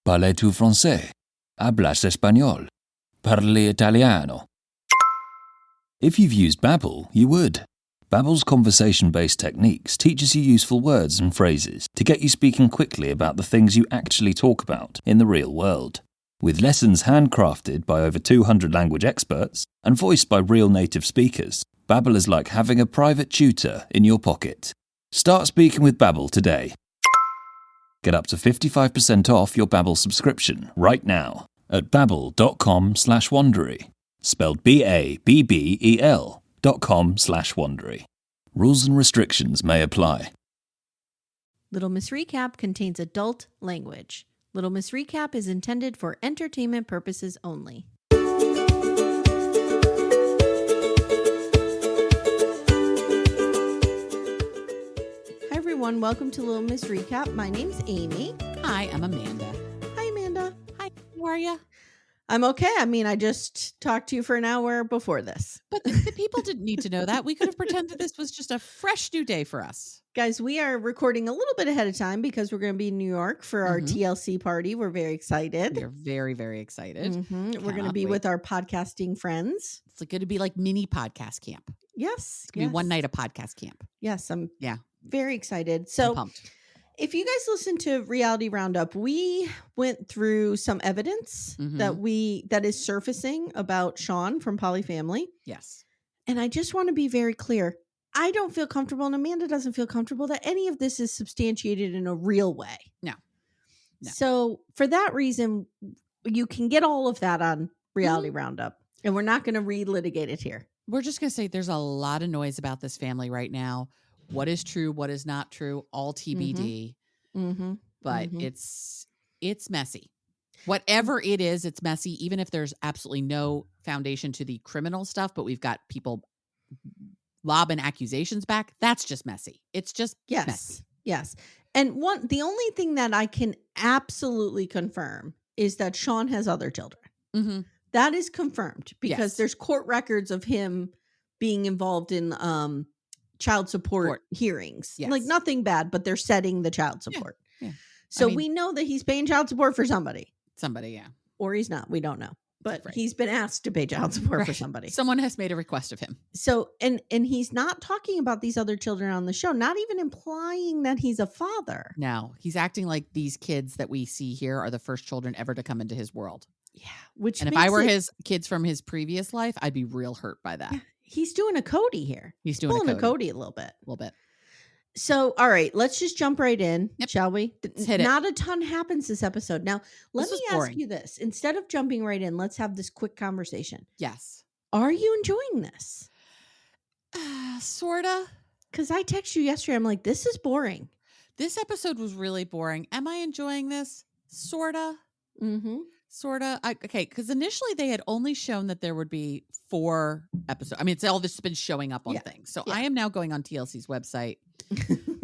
Parles-tu français? Hablas español? Parli italiano? If you've used Babbel, you would. Babbel's conversation-based techniques teaches you useful words and phrases to get you speaking quickly about the things you actually talk about in the real world. With lessons handcrafted by over 200 language experts and voiced by real native speakers, Babbel is like having a private tutor in your pocket. Start speaking with Babbel today. Get up to 55% off your Babbel subscription right now at babbel.com/Wondery. Spelled BABBEL.com/Wondery. Rules and restrictions may apply. Little Miss Recap contains adult language. Little Miss Recap is intended for entertainment purposes only. Hi everyone, welcome to Little Miss Recap. My name's Amy. Hi, I'm Amanda. Hi Amanda. Hi, how are you? I'm okay. I mean, I just talked to you for an hour before this. But the people didn't need to know that. We could have pretended this was just a fresh new day for us. Guys, we are recording a little bit ahead of time because we're going to be in New York for our TLC party. We're very excited. We're very, very excited. We're going to be with our podcasting friends. It's going to be like mini podcast camp. Yes. It's going to be one night of podcast camp. Yes, I'm very excited. So I'm pumped. If you guys listen to Reality Roundup, we went through some evidence that is surfacing about Sean from Polyfamily. Yes. And I just want to be very clear. I don't feel comfortable, and Amanda doesn't feel comfortable that any of this is substantiated in a real way. No. So for that reason, you can get all of that on Reality Roundup, and we're not going to relitigate it here. We're just going to say there's a lot of noise about this family right now. What is true, what is not true, all TBD. But it's messy. Whatever it is, it's messy, even if there's absolutely no foundation to the criminal stuff, but we've got people lobbing accusations back. That's just messy. It's just messy. Yes. And the only thing that I can absolutely confirm is that Sean has other children. That is confirmed because there's court records of him being involved in child support hearings. Like nothing bad, but they're setting the child support. So we know that he's paying child support for somebody. Or he's not. We don't know. But he's been asked to pay child support for somebody. Someone has made a request of him. So, and he's not talking about these other children on the show, not even implying that he's a father. No, he's acting like these kids that we see here are the first children ever to come into his world. Yeah. And if I were his kids from his previous life, I'd be real hurt by that. Yeah, he's doing a Cody here. He's doing pulling a Cody a little bit. A So, all right, let's just jump right in, shall we? Not a ton happens this episode. Now, let me ask you this. Instead of jumping right in, let's have this quick conversation. Yes. Are you enjoying this? Sorta. Because I texted you yesterday. I'm like, this is boring. This episode was really boring. Am I enjoying this? Sorta. Sorta. Okay, because initially they had only shown that there would be 4 episodes. I mean, it's all this has been showing up on things. So I am now going on TLC's website.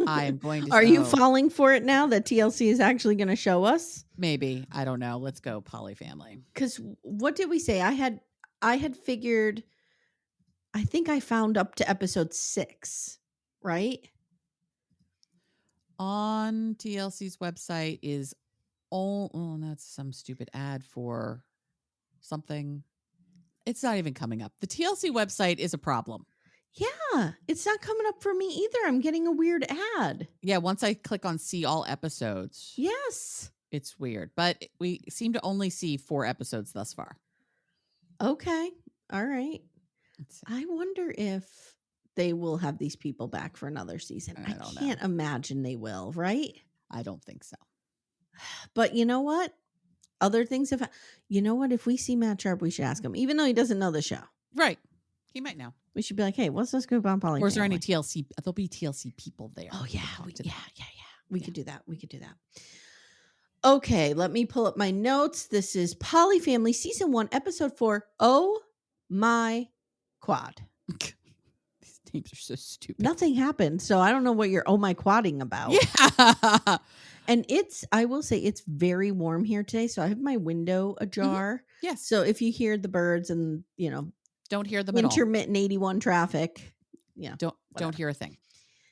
I am going to. Are you falling for it now that TLC is actually going to show us? Maybe. I don't know. Let's go Polyfamily. Because what did we say? I had figured. I think I found up to episode 6, right? On TLC's website is that's some stupid ad for something. It's not even coming up. The TLC website is a problem. Yeah, it's not coming up for me either. I'm getting a weird ad. Yeah, once I click on see all episodes. Yes. It's weird, but we seem to only see 4 episodes thus far. Okay. All right. I wonder if they will have these people back for another season. I can't imagine they will, right? I don't think so. But you know what? Other things have... You know what? If we see Matt Sharp, we should ask him, even though he doesn't know the show. Right. He might know. We should be like, hey, what's this group on Polyfamily? Or is there any TLC? There'll be TLC people there. Oh, yeah. We could do that. Okay, let me pull up my notes. This is Polyfamily Season 1, Episode 4, Oh My Quad. These names are so stupid. Nothing happened, so I don't know what you're oh my quadding about. Yeah. And I will say it's very warm here today, so I have my window ajar. Yes. So if you hear the birds and, don't hear them at all. Intermittent 81 traffic, don't hear a thing.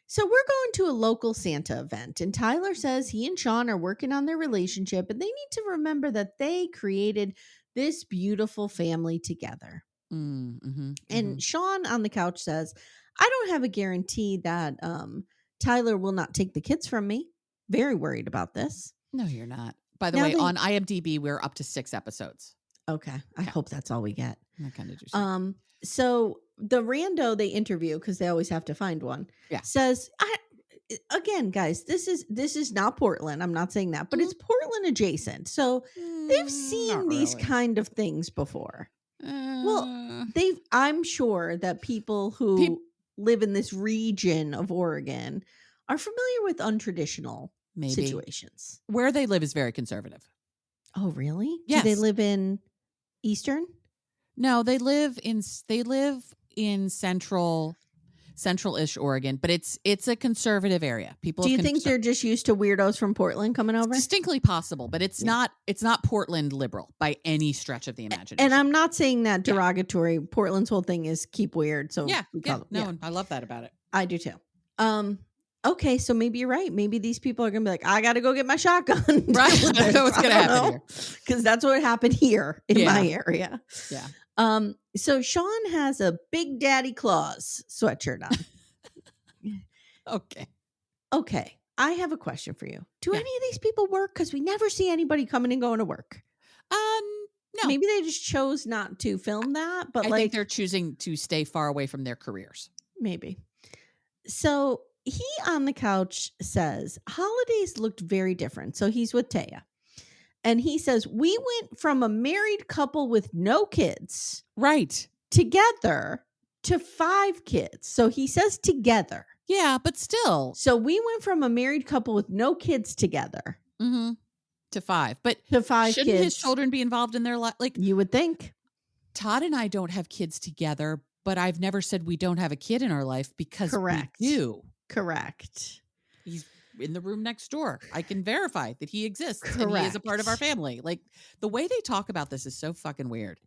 So we're going to a local Santa event, and Tyler says he and Sean are working on their relationship, and they need to remember that they created this beautiful family together. And Sean on the couch says, I don't have a guarantee that Tyler will not take the kids from me. Very worried about this. No, you're not. By the way, on IMDb, we're up to 6 episodes. Okay. I hope that's all we get. I kind of do. So the rando they interview, because they always have to find one, says, again, guys, this is not Portland. I'm not saying that, but it's Portland adjacent. So they've seen these kind of things before. Well, I'm sure that people who live in this region of Oregon are familiar with untraditional situations. Where they live is very conservative. Oh, really? Yes. Do they live in Eastern? No, they live in central-ish Oregon, but it's a conservative area. People Do you think they're just used to weirdos from Portland coming over? It's distinctly possible, but it's not Portland liberal by any stretch of the imagination. And I'm not saying that derogatory. Yeah. Portland's whole thing is keep weird. So I love that about it. I do too. Okay, so maybe you're right. Maybe these people are gonna be like, I gotta go get my shotgun. Right. I don't know what's gonna happen here. Because that's what happened here in my area. Yeah. So Sean has a Big Daddy Claus sweatshirt on. Okay. I have a question for you. Do any of these people work? Because we never see anybody coming and going to work. No. Maybe they just chose not to film that, but I think they're choosing to stay far away from their careers. Maybe. So he on the couch says holidays looked very different. So he's with Taya. And he says, we went from a married couple with no kids. Right. Together to 5 kids. So he says together. Yeah, but still. So we went from a married couple with no kids together. To 5. But to 5 shouldn't kids. His children be involved in their life? Like, you would think. Todd and I don't have kids together, but I've never said we don't have a kid in our life because we do. Correct. He's in the room next door. I can verify that he exists. And he is a part of our family. Like, the way they talk about this is so fucking weird.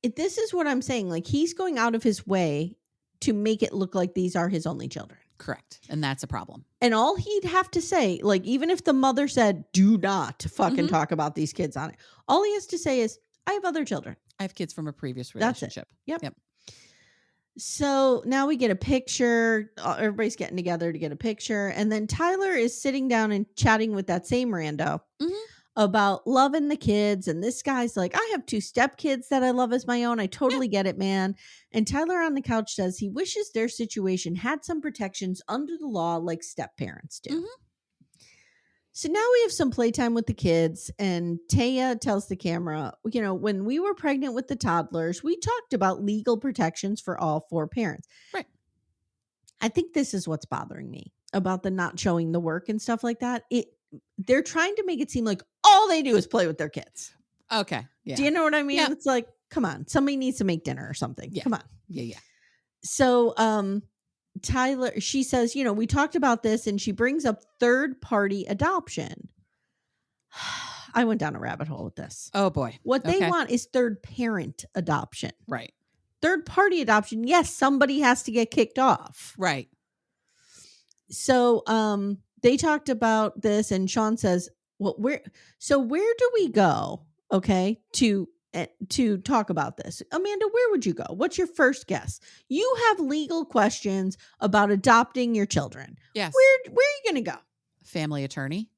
This is what I'm saying. Like, he's going out of his way to make it look like these are his only children. Correct. And that's a problem. And all he'd have to say, like, even if the mother said, do not fucking talk about these kids on it, all he has to say is, I have other children. I have kids from a previous relationship. That's it. Yep. So now we get a picture. Everybody's getting together to get a picture. And then Tyler is sitting down and chatting with that same rando about loving the kids. And this guy's like, I have 2 stepkids that I love as my own. I totally get it, man. And Tyler on the couch says he wishes their situation had some protections under the law like step parents do. So now we have some playtime with the kids, and Taya tells the camera, you know, when we were pregnant with the toddlers, we talked about legal protections for all 4 parents. Right. I think this is what's bothering me about the not showing the work and stuff like that. They're trying to make it seem like all they do is play with their kids. Okay. Yeah. Do you know what I mean? Yeah. It's like, come on, somebody needs to make dinner or something. Yeah. Come on. Yeah. So, Tyler, she says, you know, we talked about this, and she brings up third-party adoption. I went down a rabbit hole with this. Oh, boy. What they want is third-parent adoption. Right. Third-party adoption, yes, somebody has to get kicked off. Right. So they talked about this, and Sean says, well, where do we go, okay, to talk about this? Amanda, where would you go? What's your first guess? You have legal questions about adopting your children. Yes. Where are you going to go? Family attorney.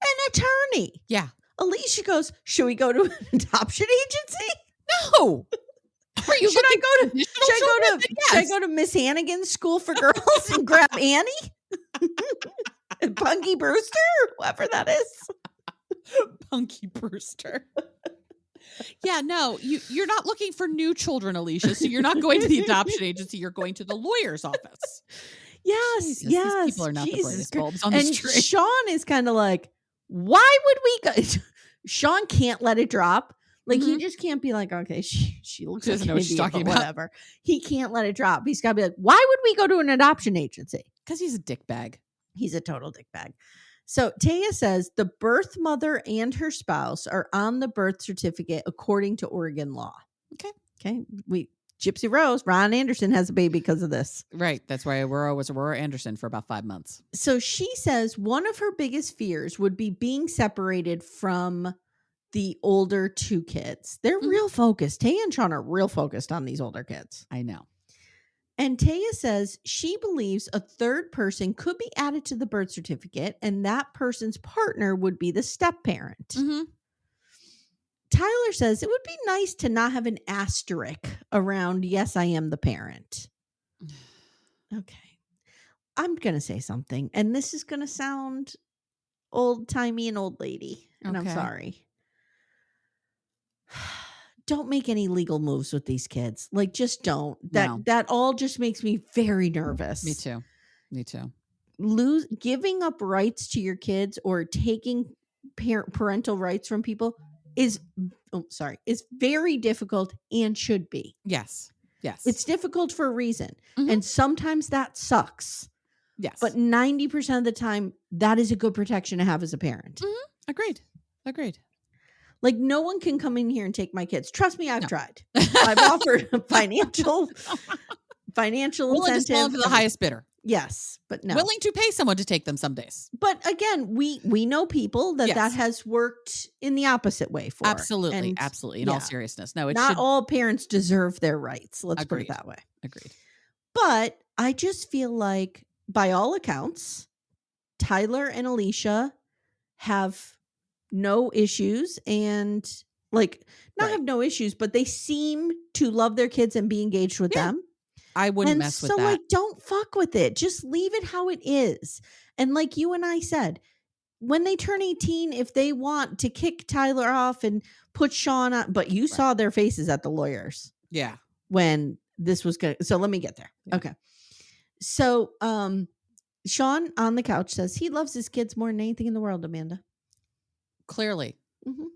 An attorney. Yeah. Alysia goes, should we go to an adoption agency? No. Are you should I go to Miss Hannigan's School for Girls and grab Annie? And Punky Brewster? Whoever that is. Punky Brewster. Yeah, no, you're not looking for new children, Alysia. So you're not going to the adoption agency. You're going to the lawyer's office. Yes, Jesus, yes. These people are not the brightest bulbs on the street. And Sean is kind of like, why would we go? Sean can't let it drop. Like, he just can't be like, okay, she looks like doesn't know what she's talking about. Whatever. He can't let it drop. He's got to be like, why would we go to an adoption agency? Because he's a dickbag. He's a total dickbag. So Taya says the birth mother and her spouse are on the birth certificate according to Oregon law. Okay. Okay. Gypsy Rose, Ron Anderson has a baby because of this. Right. That's why Aurora was Aurora Anderson for about 5 months. So she says one of her biggest fears would be being separated from the older two kids. They're real focused. Taya and Sean are real focused on these older kids. I know. And Taya says she believes a third person could be added to the birth certificate, and that person's partner would be the step-parent. Mm-hmm. Tyler says it would be nice to not have an asterisk around, yes, I am the parent. Okay. I'm going to say something, and this is going to sound old-timey and old lady, and I'm sorry. Don't make any legal moves with these kids. Like, just don't. That all just makes me very nervous. Me too. Giving up rights to your kids or taking parental rights from people is very difficult and should be. Yes. It's difficult for a reason. And sometimes that sucks. Yes. But 90% of the time, that is a good protection to have as a parent. Agreed. Like, no one can come in here and take my kids. Trust me, I've tried. I've offered financial willing incentive. To sell for the highest bidder. Yes, but no. Willing to pay someone to take them some days. But again, we know people that has worked in the opposite way for. Absolutely. In all seriousness. No, all parents deserve their rights. Let's put it that way. Agreed. But I just feel like, by all accounts, Tyler and Alysia have no issues and have no issues, but they seem to love their kids and be engaged with them. I wouldn't mess with that. So don't fuck with it. Just leave it how it is. And like you and I said, when they turn 18, if they want to kick Tyler off and put Sean on, but you saw their faces at the lawyers. Yeah. When this was good. So let me get there. Yeah. Okay. So Sean on the couch says he loves his kids more than anything in the world, Amanda. Clearly. Mm-hmm.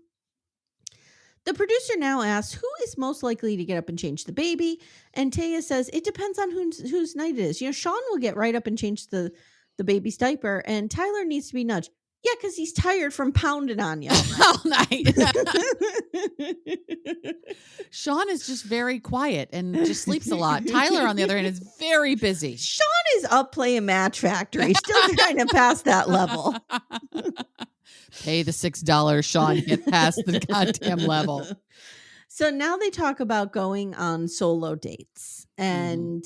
The producer now asks who is most likely to get up and change the baby, and Taya says it depends on whose night it is. Sean will get right up and change the baby's diaper, and Tyler needs to be nudged. Yeah, because he's tired from pounding on you all night. Sean is just very quiet and just sleeps a lot. Tyler, on the other hand, is very busy. Sean is up playing Match Factory, still trying to pass that level. Pay the $6, Sean. Get past the goddamn level. So now they talk about going on solo dates. And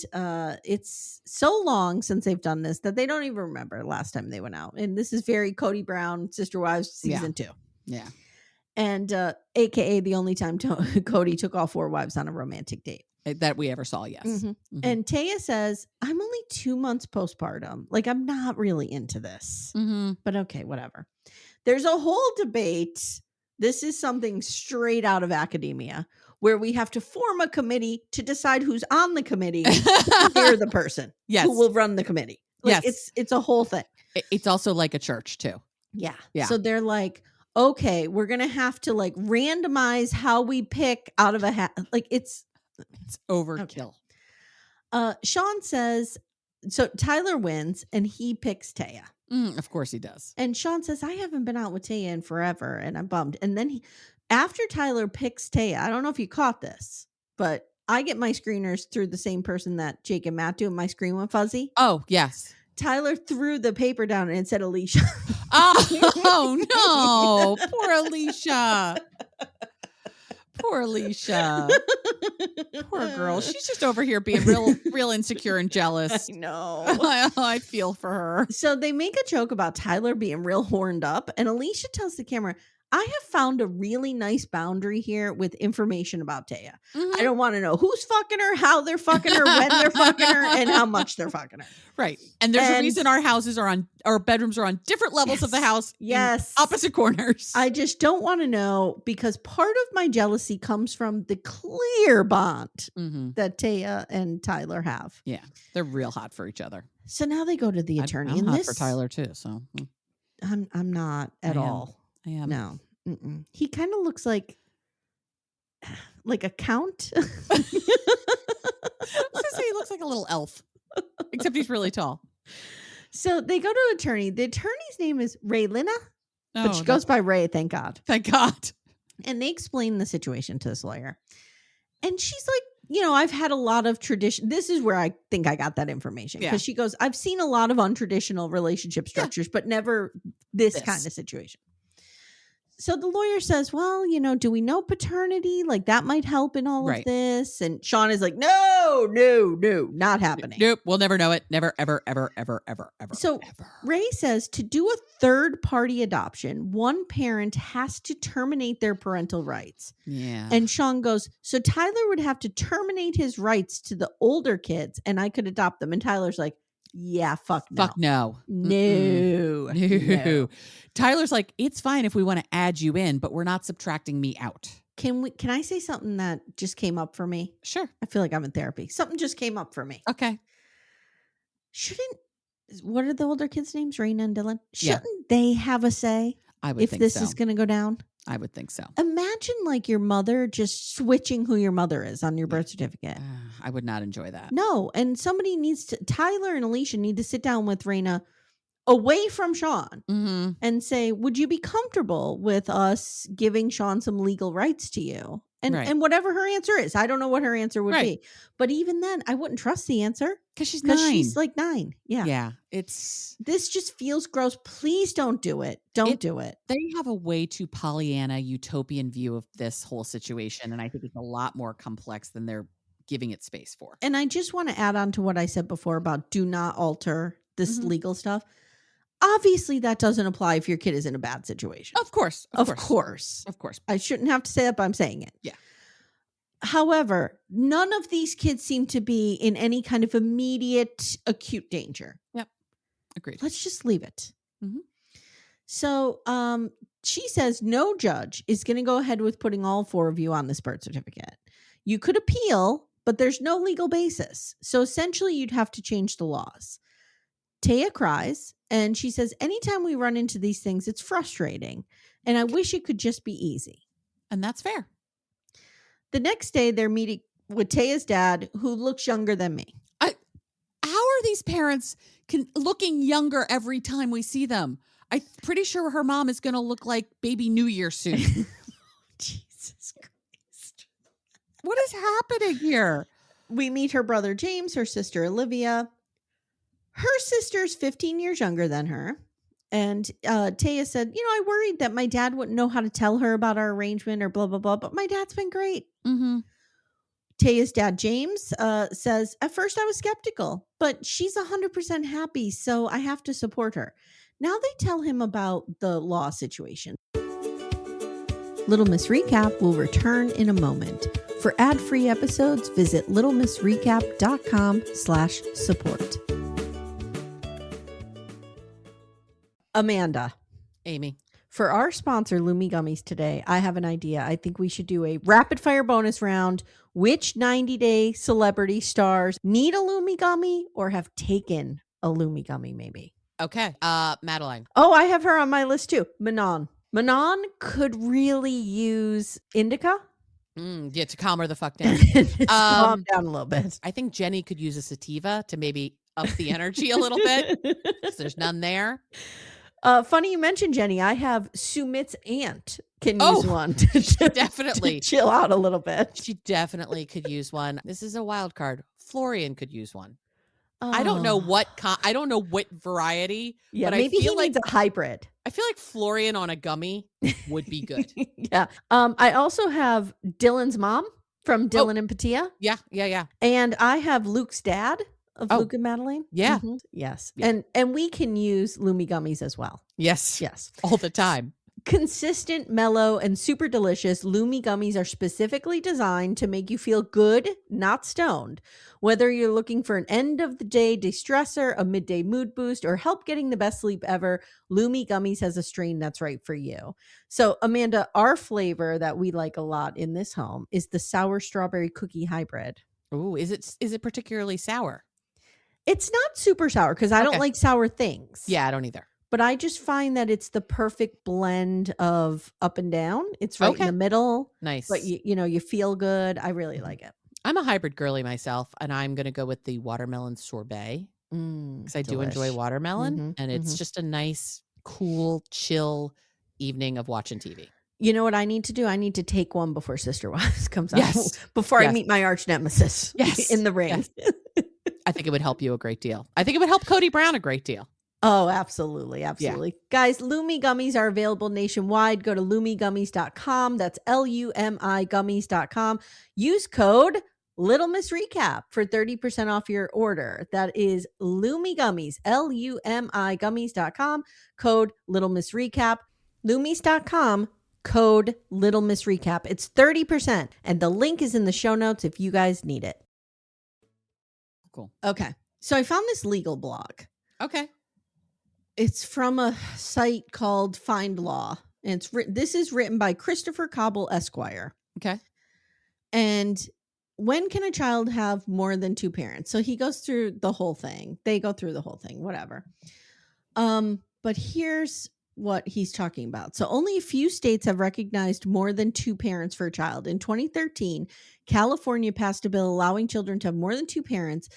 it's so long since they've done this that they don't even remember the last time they went out. And this is very Cody Brown, Sister Wives season 2. Yeah. And AKA the only time Cody took all 4 wives on a romantic date. That we ever saw, yes. Mm-hmm. Mm-hmm. And Taya says, I'm only 2 months postpartum. Like, I'm not really into this. Mm-hmm. But okay, whatever. There's a whole debate. This is something straight out of academia where we have to form a committee to decide who's on the committee to hear the person who will run the committee. Like, it's a whole thing. It's also like a church too. Yeah. So they're like, okay, we're going to have to like randomize how we pick out of a hat. Like it's overkill. Okay. Sean says, so Tyler wins and he picks Taya. Of course he does. And Sean says, I haven't been out with Taya in forever and I'm bummed. And then after Tyler picks Taya, I don't know if you caught this, but I get my screeners through the same person that Jake and Matt do, and my screen went fuzzy. Oh, yes. Tyler threw the paper down and it said Alysia. Oh, no. Poor Alysia. Poor Alysia. Poor girl. She's just over here being real insecure and jealous. I know. I feel for her. So they make a joke about Tyler being real horned up, and Alysia tells the camera, I have found a really nice boundary here with information about Taya. Mm-hmm. I don't want to know who's fucking her, how they're fucking her, when they're fucking her, and how much they're fucking her. Right. And there's a reason our bedrooms are on different levels of the house. Yes. Opposite corners. I just don't want to know because part of my jealousy comes from the clear bond that Taya and Tyler have. Yeah. They're real hot for each other. So now they go to the attorney. I'm hot for Tyler too. So I'm not at all. I am. No. Mm-mm. He kind of looks like a count. I was gonna say he looks like a little elf, except he's really tall. So they go to attorney. The attorney's name is Raylina, but she goes by Ray. Thank God. Thank God. And they explain the situation to this lawyer, and she's like I've had a lot of tradition. This is where I think I got that information. Because she goes, I've seen a lot of untraditional relationship structures, but never this kind of situation. So the lawyer says, well, do we know paternity? Like that might help in all of this. And Sean is like, no, not happening. Nope. We'll never know it. Never, ever, ever, ever, ever, ever. So ever. Ray says to do a third party adoption, one parent has to terminate their parental rights. Yeah. And Sean goes, so Tyler would have to terminate his rights to the older kids and I could adopt them. And Tyler's like, yeah, fuck no. Fuck no. No. Tyler's like, it's fine if we want to add you in, but we're not subtracting me out. Can I say something that just came up for me? Sure. I feel like I'm in therapy. Something just came up for me. Okay. What are the older kids' names? Raina and Dylan? Shouldn't they have a say if this is going to go down? I would think so. Imagine like your mother just switching who your mother is on your birth certificate. I would not enjoy that. No. And somebody Tyler and Alysia need to sit down with Raina away from Sean and say, would you be comfortable with us giving Sean some legal rights to you? And whatever her answer is, I don't know what her answer would be. But even then, I wouldn't trust the answer. Because she's 9. She's like 9. Yeah. Yeah. This just feels gross. Please don't do it. Don't do it. They have a way too Pollyanna utopian view of this whole situation. And I think it's a lot more complex than they're giving it space for. And I just want to add on to what I said before about do not alter this legal stuff. Obviously, that doesn't apply if your kid is in a bad situation. Of course. Of course. I shouldn't have to say that, but I'm saying it. Yeah. However, none of these kids seem to be in any kind of immediate acute danger. Yep. Agreed. Let's just leave it. So she says no judge is going to go ahead with putting all 4 of you on this birth certificate. You could appeal, but there's no legal basis. So essentially, you'd have to change the laws. Taya cries, and she says, anytime we run into these things, it's frustrating, and I wish it could just be easy. And that's fair. The next day, they're meeting with Taya's dad, who looks younger than me. How are these parents looking younger every time we see them? I'm pretty sure her mom is going to look like baby New Year soon. Jesus Christ. What is happening here? We meet her brother James, her sister Olivia. Her sister's 15 years younger than her. And Taya said, I worried that my dad wouldn't know how to tell her about our arrangement or blah, blah, blah. But my dad's been great. Taya's dad, James, says, at first I was skeptical, but she's 100% happy. So I have to support her. Now they tell him about the law situation. Little Miss Recap will return in a moment. For ad-free episodes, visit littlemissrecap.com/support. Amanda. Amy. For our sponsor, Lumi Gummies today, I have an idea. I think we should do a rapid fire bonus round. Which 90-day celebrity stars need a Lumi Gummy or have taken a Lumi Gummy maybe? Okay. Madeline. Oh, I have her on my list too. Manon. Manon could really use indica. Yeah, to calm her the fuck down. Calm down a little bit. I think Jenny could use a sativa to maybe up the energy a little bit. There's none there. Funny you mentioned Jenny. I have Sumit's aunt can use one definitely to chill out a little bit. She definitely could use one. This is a wild card. Florian could use one. I don't know what variety. Yeah, but maybe I feel he like needs a hybrid. I feel like Florian on a gummy would be good. Yeah. I also have Dylan's mom from Dylan and Patia. Yeah. And I have Luke's dad of Luke and Madeline. Yeah. Yes. Yeah. And we can use Lumi Gummies as well. Yes. All the time. Consistent, mellow, and super delicious, Lumi Gummies are specifically designed to make you feel good, not stoned. Whether you're looking for an end-of-the-day de-stressor, a midday mood boost, or help getting the best sleep ever, Lumi Gummies has a strain that's right for you. So, Amanda, our flavor that we like a lot in this home is the sour strawberry cookie hybrid. Ooh, is it particularly sour? It's not super sour because I don't like sour things. Yeah, I don't either. But I just find that it's the perfect blend of up and down. It's right in the middle. Nice. But you feel good. I really like it. I'm a hybrid girly myself, and I'm going to go with the watermelon sorbet because I do enjoy watermelon, and it's just a nice, cool, chill evening of watching TV. You know what I need to do? I need to take one before Sister Wives comes out. Yes. Before Yes. I meet my arch nemesis. Yes. In the ring. Yes. I think it would help you a great deal. I think it would help Cody Brown a great deal. Oh, absolutely. Absolutely. Yeah. Guys, Lumi gummies are available nationwide. Go to lumigummies.com. That's LUMI gummies.com. Use code Little Miss Recap for 30% off your order. That is Lumi Gummies, LUMI gummies.com. Code Little Miss Recap. Lumis.com. Code Little Miss Recap. It's 30%. And the link is in the show notes if you guys need it. Cool. Okay. So I found this legal blog. Okay. It's from a site called Find Law. And this is written by Christopher Cobble, Esquire. Okay. And when can a child have more than two parents? So he goes through the whole thing. They go through the whole thing, whatever. But here's what he's talking about. So only a few states have recognized more than two parents for a child. In 2013, California passed a bill allowing children to have more than two parents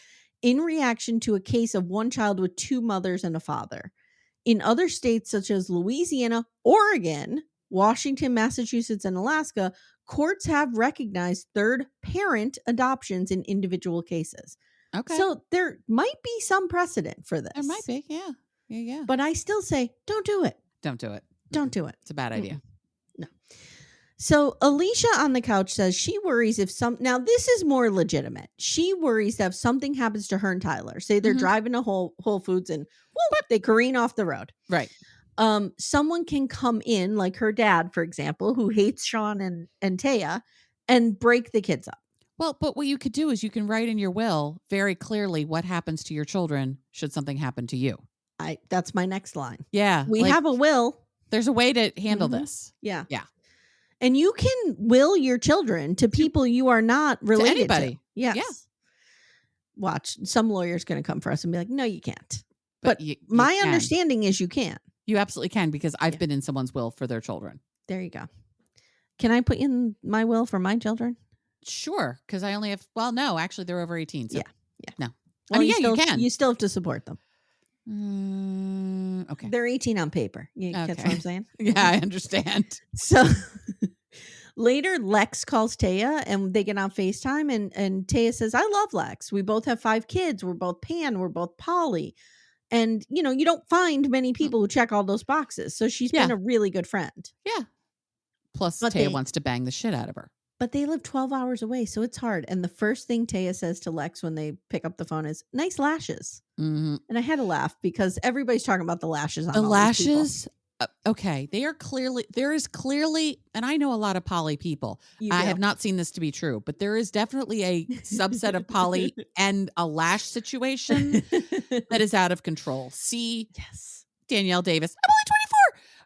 in reaction to a case of one child with two mothers and a father. In other states such as Louisiana, Oregon, Washington, Massachusetts, and Alaska, courts have recognized third parent adoptions in individual cases. Okay. So there might be some precedent for this. There might be. Yeah. Yeah. But I still say, don't do it. Don't do it. Don't do it. It's a bad idea. No. So Alysia on the couch says she worries now this is more legitimate. She worries that if something happens to her and Tyler, say they're driving to Whole Foods and whoop, they careen off the road. Right. Someone can come in, like her dad, for example, who hates Sean and Taya, and break the kids up. Well, but what you could do is you can write in your will very clearly what happens to your children should something happen to you. That's my next line. Yeah. We have a will. There's a way to handle this. Yeah. Yeah. And you can will your children to people you are not related to. Anybody. Yes. Yeah. Watch. Some lawyer's going to come for us and be like, no, you can't. But you my can. understanding is you can. You absolutely can, because I've been in someone's will for their children. There you go. Can I put in my will for my children? Sure. Because I only have, well, no, actually they're over 18. So Yeah. No. Well, I mean, you can. You still have to support them. Okay. They're 18 on paper. You catch what I'm saying? Yeah, I understand. So later, Lex calls Taya and they get on FaceTime. And Taya says, I love Lex. We both have 5 kids. We're both Pan. We're both Polly. And, you know, you don't find many people who check all those boxes. So she's been a really good friend. Yeah. Plus, Taya wants to bang the shit out of her. But they live 12 hours away, so it's hard. And the first thing Taya says to Lex when they pick up the phone is, nice lashes. Mm-hmm. And I had to laugh because everybody's talking about the lashes on the all lashes. Okay. There is clearly, and I know a lot of poly people. I have not seen this to be true, but there is definitely a subset of poly and a lash situation that is out of control. See, Danielle Davis. I'm only 24.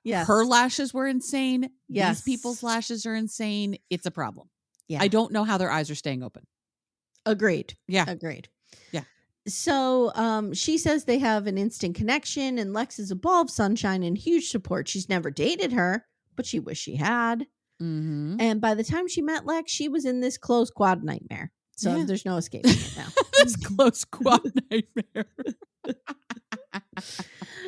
Yes. Her lashes were insane. Yes. These people's lashes are insane. It's a problem. Yeah. I don't know how their eyes are staying open. Agreed. Yeah. Agreed. Yeah. So she says they have an instant connection and Lex is a ball of sunshine and huge support. She's never dated her, but she wished she had. Mm-hmm. And by the time she met Lex, she was in this close quad nightmare. So there's no escaping it now. This close quad nightmare.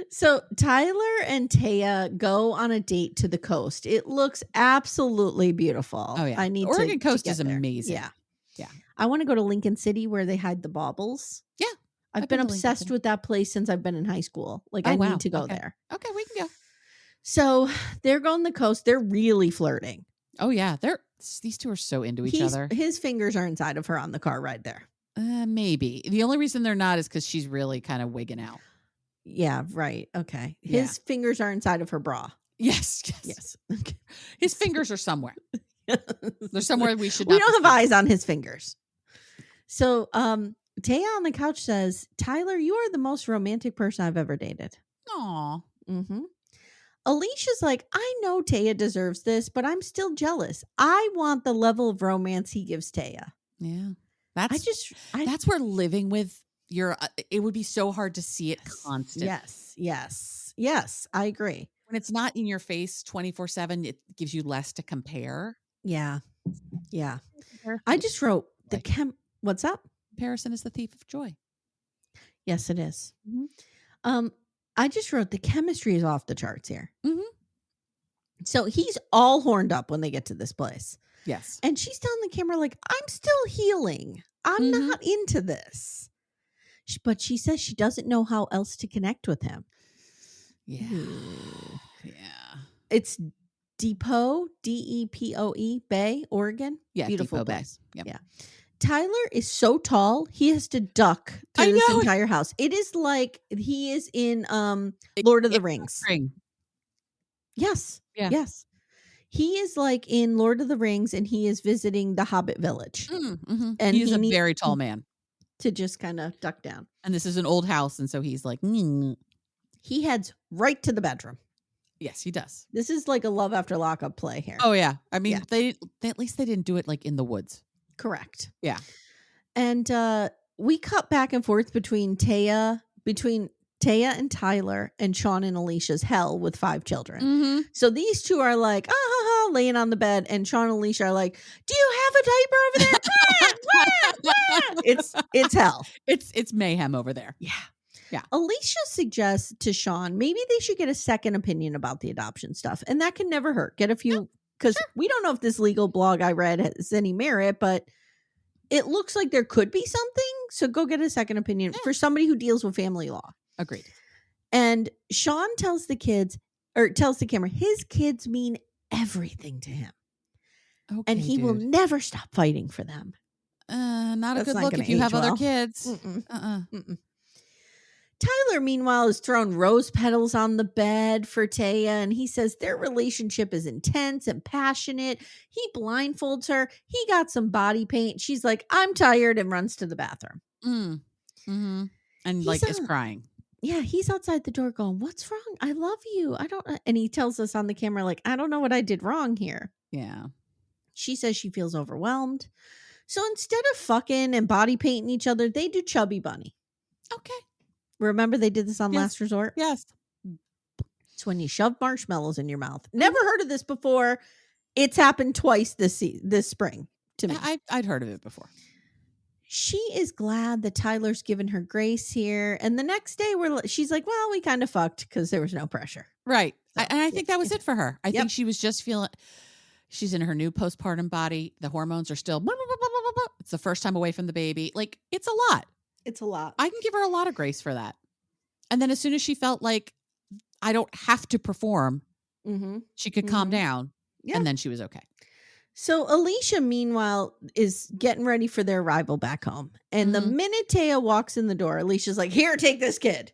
So Tyler and Taya go on a date to the coast. It looks absolutely beautiful. Oh yeah, I need Oregon to coast get is there. amazing. Yeah, yeah. I want to go to Lincoln City where they hide the baubles. Yeah, I've been obsessed with that place since I've been in high school. Like I need to go there. Okay, we can go. So they're going the coast. They're really flirting. Oh yeah, these two are so into each other. His fingers are inside of her on the car ride there. Maybe the only reason they're not is because she's really kind of wigging out. Yeah, right. Okay. His fingers are inside of her bra. Yes. Okay. His fingers are somewhere. They're somewhere we should. We don't have eyes on his fingers. So, Taya on the couch says, "Tyler, you are the most romantic person I've ever dated." Aw. Mm-hmm. Alicia's like, "I know Taya deserves this, but I'm still jealous. I want the level of romance he gives Taya." Yeah, that's where living with. It would be so hard to see it constant. Yes. I agree. When it's not in your face 24/7, it gives you less to compare. Yeah. I just wrote what's up? Comparison is the thief of joy. Yes, it is. Mm-hmm. I just wrote the chemistry is off the charts here. Mm-hmm. So he's all horned up when they get to this place. Yes. And she's telling the camera, like, I'm still healing. I'm not into this. But she says she doesn't know how else to connect with him. Yeah. Ooh. Yeah. It's Depoe, Depoe, Bay, Oregon. Yeah. Beautiful Depot Bay. place. Yep. Yeah. Tyler is so tall, he has to duck through this entire house. It is like he is in Lord of the Rings. Spring. Yes. Yeah. Yes. He is like in Lord of the Rings, and he is visiting the Hobbit village. And he's a very tall man. To just kind of duck down. And this is an old house, and so he's like, He heads right to the bedroom. Yes, he does. This is like a Love After Lockup play here. Oh yeah. I mean, they at least they didn't do it like in the woods. Correct. Yeah. And we cut back and forth between Taya and Tyler and Sean and Alicia's hell with 5 children. So these two are like, laying on the bed, and Sean and Alicia are like, do you have a diaper over there? It's hell. It's mayhem over there. Yeah. Yeah. Alysia suggests to Sean maybe they should get a second opinion about the adoption stuff, and that can never hurt. Get a few, because we don't know if this legal blog I read has any merit, but it looks like there could be something. So go get a second opinion for somebody who deals with family law. Agreed. And Sean tells the camera, his kids mean everything to him. Okay, and he will never stop fighting for them. Not a good look if you have other kids. Tyler, meanwhile, has thrown rose petals on the bed for Taya, and he says their relationship is intense and passionate. He blindfolds her. He got some body paint. She's like, I'm tired, and runs to the bathroom. And is crying. Yeah, he's outside the door going, what's wrong? I love you. I don't. And he tells us on the camera, like, I don't know what I did wrong here. Yeah. She says she feels overwhelmed. So instead of fucking and body painting each other, they do Chubby Bunny. Okay. Remember they did this on Last Resort? Yes. It's when you shove marshmallows in your mouth. Never heard of this before. It's happened twice this spring to me. I'd heard of it before. She is glad that Tyler's given her grace here. And the next day she's like, well, we kind of fucked because there was no pressure. Right. So, I think that was it for her. I think she was just feeling, she's in her new postpartum body. The hormones are still, it's the first time away from the baby. Like, it's a lot. It's a lot. I can give her a lot of grace for that. And then as soon as she felt like I don't have to perform, she could calm down. Yeah. And then she was okay. So Alysia, meanwhile, is getting ready for their arrival back home. And the minute Taya walks in the door, Alicia's like, here, take this kid.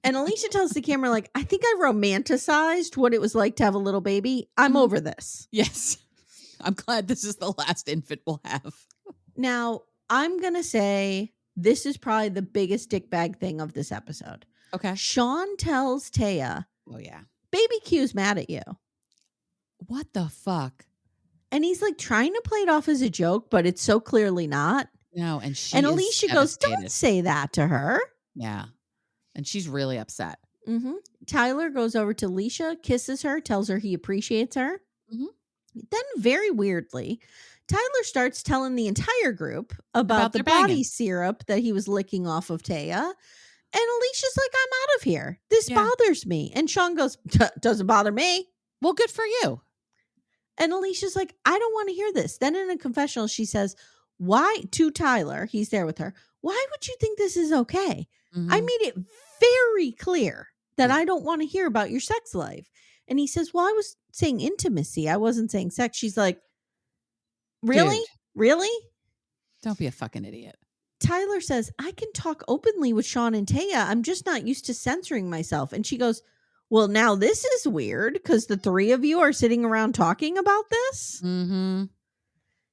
And Alysia tells the camera, like, I think I romanticized what it was like to have a little baby. I'm over this. Yes. I'm glad this is the last infant we'll have. Now, I'm going to say this is probably the biggest dickbag thing of this episode. Okay. Sean tells Taya, oh, yeah, baby Q's mad at you. What the fuck? And he's like trying to play it off as a joke, but it's so clearly not. No, and Alysia goes, don't say that to her. Yeah. And she's really upset. Tyler goes over to Alysia, kisses her, tells her he appreciates her. Then very weirdly, Tyler starts telling the entire group about the body syrup that he was licking off of Taya. And Alicia's like, I'm out of here. This bothers me. And Sean goes, doesn't bother me. Well, good for you. And Alicia's like, I don't want to hear this. Then in a confessional, she says, why, to Tyler, he's there with her, why would you think this is okay? I made it very clear that I don't want to hear about your sex life. And he says, well, I was saying intimacy. I wasn't saying sex. She's like, really? Dude. Really? Don't be a fucking idiot. Tyler says, I can talk openly with Sean and Taya. I'm just not used to censoring myself. And she goes, well, now this is weird because the 3 of you are sitting around talking about this.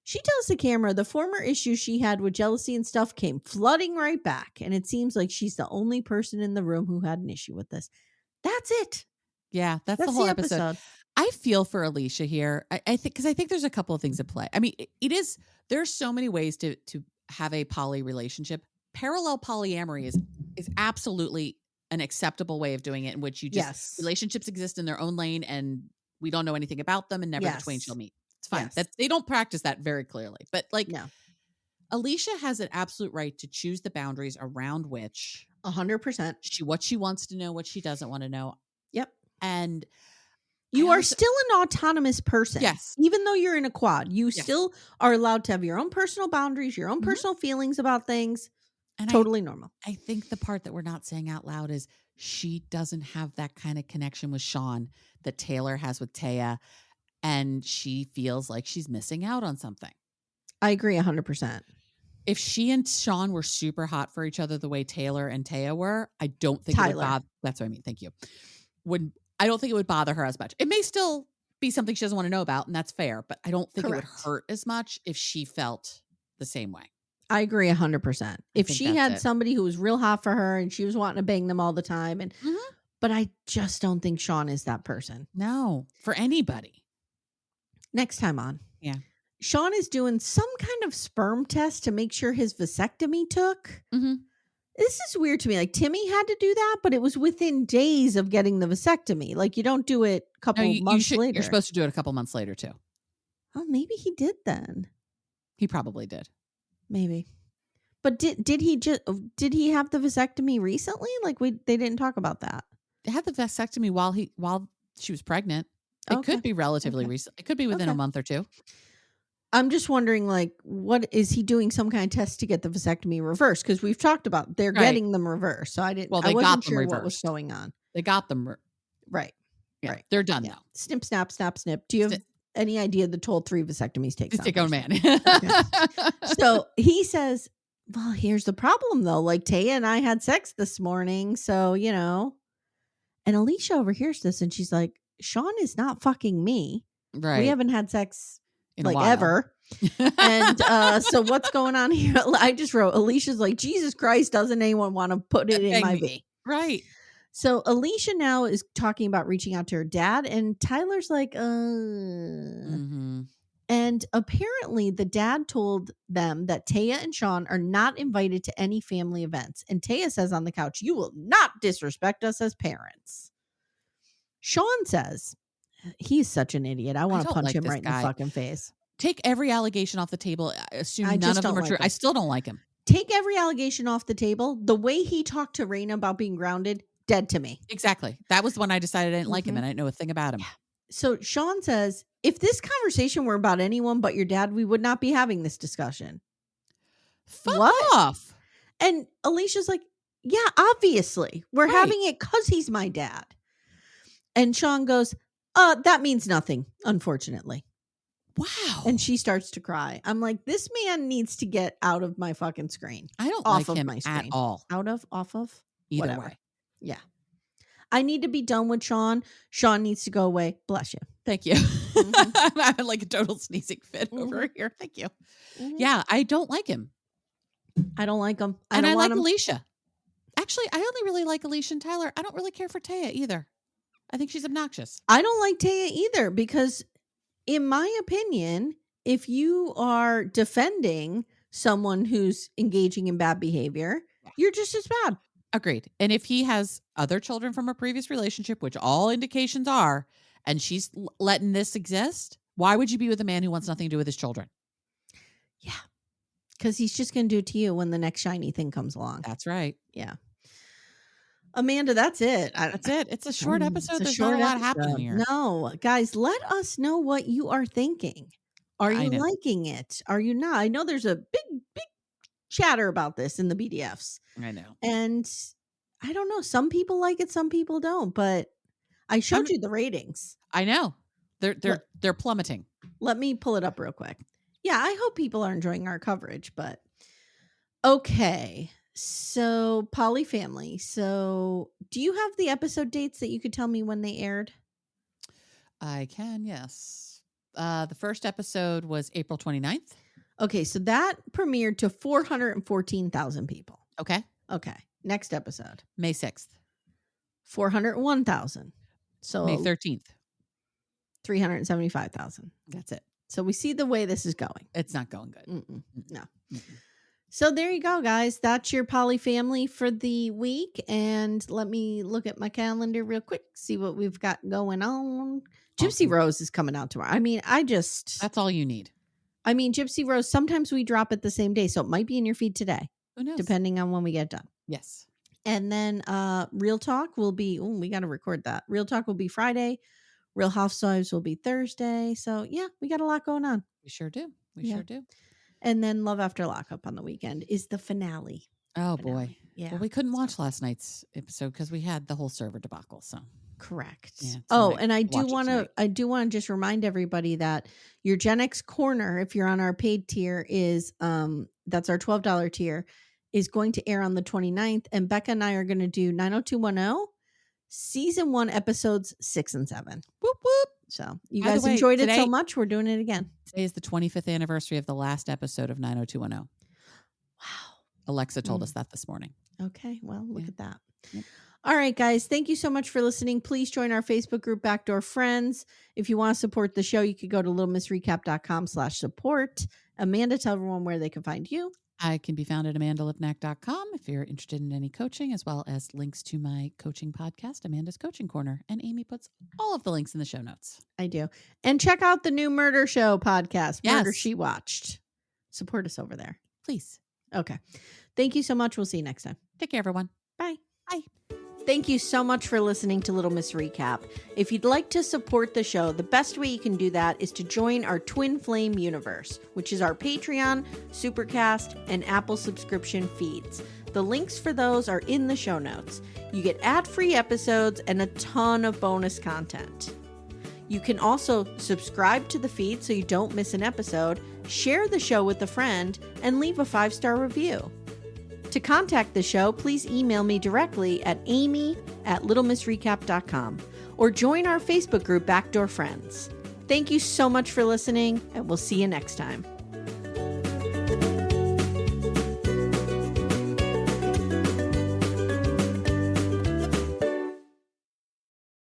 She tells the camera the former issues she had with jealousy and stuff came flooding right back. And it seems like she's the only person in the room who had an issue with this. That's it. Yeah, that's the whole episode. I feel for Alysia here. I think because I think there's a couple of things at play. I mean, there's so many ways to have a poly relationship. Parallel polyamory is absolutely an acceptable way of doing it, in which you just relationships exist in their own lane and we don't know anything about them and never the twain shall meet. It's fine. They don't practice that very clearly. But Alysia has an absolute right to choose the boundaries around which 100% what she wants to know, what she doesn't want to know. Yep. And You are still an autonomous person. Yes. Even though you're in a quad, you still are allowed to have your own personal boundaries, your own personal feelings about things. And totally normal. I think the part that we're not saying out loud is she doesn't have that kind of connection with Sean that Taylor has with Taya. And she feels like she's missing out on something. I agree 100%. If she and Sean were super hot for each other the way Taylor and Taya were, I don't think it would bother. That's what I mean. Thank you. I don't think it would bother her as much. It may still be something she doesn't want to know about, and that's fair. But I don't think it would hurt as much if she felt the same way. I agree 100%. If she had somebody who was real hot for her and she was wanting to bang them all the time, and but I just don't think Sean is that person. No, for anybody. Next time on. Yeah. Sean is doing some kind of sperm test to make sure his vasectomy took. This is weird to me. Like Timmy had to do that, but it was within days of getting the vasectomy. Like you don't do it a couple months later. You're supposed to do it a couple months later too. Oh, maybe he did then. He probably did. Maybe. But did he have the vasectomy recently? Like they didn't talk about that. They had the vasectomy while she was pregnant. It could be relatively recent. It could be within a month or two. I'm just wondering, like, what is he doing some kind of test to get the vasectomy reversed? Because we've talked about they're getting them reversed. So I didn't. Well, they I wasn't got them sure reversed. What was going on. They got them right. Yeah, right. They're done now. Snip, snap, snap, snip. Do you have any idea the total 3 vasectomies takes? Take on man. So he says, "Well, here's the problem, though. Like Taya and I had sex this morning, so you know." And Alysia overhears this, and she's like, "Sean is not fucking me. Right? We haven't had sex." In like ever. And so what's going on here? I just wrote Alicia's like, Jesus Christ, doesn't anyone want to put it in my V? Right. So Alysia now is talking about reaching out to her dad, and Tyler's like, And apparently the dad told them that Taya and Sean are not invited to any family events. And Taya says on the couch, "You will not disrespect us as parents." Sean says, he's such an idiot. I want to punch him right in the fucking face. Take every allegation off the table. Assume none of them are true. I still don't like him. Take every allegation off the table. The way he talked to Raina about being grounded, dead to me. Exactly. That was when I decided I didn't like him and I didn't know a thing about him. Yeah. So Sean says, if this conversation were about anyone but your dad, we would not be having this discussion. Fuck off. And Alicia's like, yeah, obviously. We're having it because he's my dad. And Sean goes, that means nothing, unfortunately. Wow. And she starts to cry. I'm like, this man needs to get out of my fucking screen. I don't like him at all. Off of? Either whatever. way. Yeah. I need to be done with Sean. Sean needs to go away. Bless you. Thank you. I'm having like a total sneezing fit over here. Thank you. Yeah, I don't like him. I don't like him. I like Alysia. Actually, I only really like Alysia and Tyler. I don't really care for Taya either. I think she's obnoxious. I don't like Taya either because, in my opinion, if you are defending someone who's engaging in bad behavior, you're just as bad. Agreed. And if he has other children from a previous relationship, which all indications are, and she's letting this exist, why would you be with a man who wants nothing to do with his children? Yeah. Because he's just going to do it to you when the next shiny thing comes along. That's right. Yeah. Amanda, that's it. That's it. It's a short episode. There's not a lot happening here. No, guys, let us know what you are thinking. Are you liking it? Are you not? I know there's a big chatter about this in the BDFs. I know. And I don't know. Some people like it, some people don't. But I showed you the ratings. I know. They're plummeting. Let me pull it up real quick. Yeah, I hope people are enjoying our coverage. But okay. So, Polyfamily. So, do you have the episode dates that you could tell me when they aired? I can, yes. The first episode was April 29th. Okay, so that premiered to 414,000 people. Okay. Next episode. May 6th. 401,000. So, May 13th. 375,000. That's it. So, we see the way this is going. It's not going good. No. So there you go, guys. That's your Polyfamily for the week. And let me look at my calendar real quick, see what we've got going on. Gypsy Rose is coming out tomorrow. I mean, that's all you need. I mean, Gypsy Rose, sometimes we drop it the same day. So it might be in your feed today. Who knows? Depending on when we get done. Yes. And then Real Talk will be, we got to record that. Real Talk will be Friday. Real Housewives will be Thursday. So yeah, we got a lot going on. We sure do. We sure do. And then Love After Lockup on the weekend is the finale. Oh boy. Yeah. Well, we couldn't watch last night's episode because we had the whole server debacle. So correct. Yeah, and I do want to just remind everybody that your Gen X Corner, if you're on our paid tier, is that's our $12 tier, is going to air on the 29th. And Becca and I are going to do 90210 season 1 episodes 6 and 7. Whoop whoop. So you guys enjoyed it so much, we're doing it again. Today is the 25th anniversary of the last episode of 90210. Wow. Alexa told us that this morning. Okay. Well, look at that. Yep. All right, guys. Thank you so much for listening. Please join our Facebook group, Backdoor Friends. If you want to support the show, you could go to littlemissrecap.com/support. Amanda, tell everyone where they can find you. I can be found at amandalipnack.com if you're interested in any coaching, as well as links to my coaching podcast, Amanda's Coaching Corner. And Amy puts all of the links in the show notes. I do. And check out the new Murder Show podcast, Yes. Murder She Watched. Support us over there. Please. Okay. Thank you so much. We'll see you next time. Take care, everyone. Bye. Bye. Thank you so much for listening to Little Miss Recap. If you'd like to support the show, the best way you can do that is to join our Twin Flame universe, which is our Patreon, Supercast, and Apple subscription feeds. The links for those are in the show notes. You get ad-free episodes and a ton of bonus content. You can also subscribe to the feed so you don't miss an episode, share the show with a friend, and leave a 5-star review. To contact the show, please email me directly at amy@littlemissrecap.com or join our Facebook group, Backdoor Friends. Thank you so much for listening, and we'll see you next time.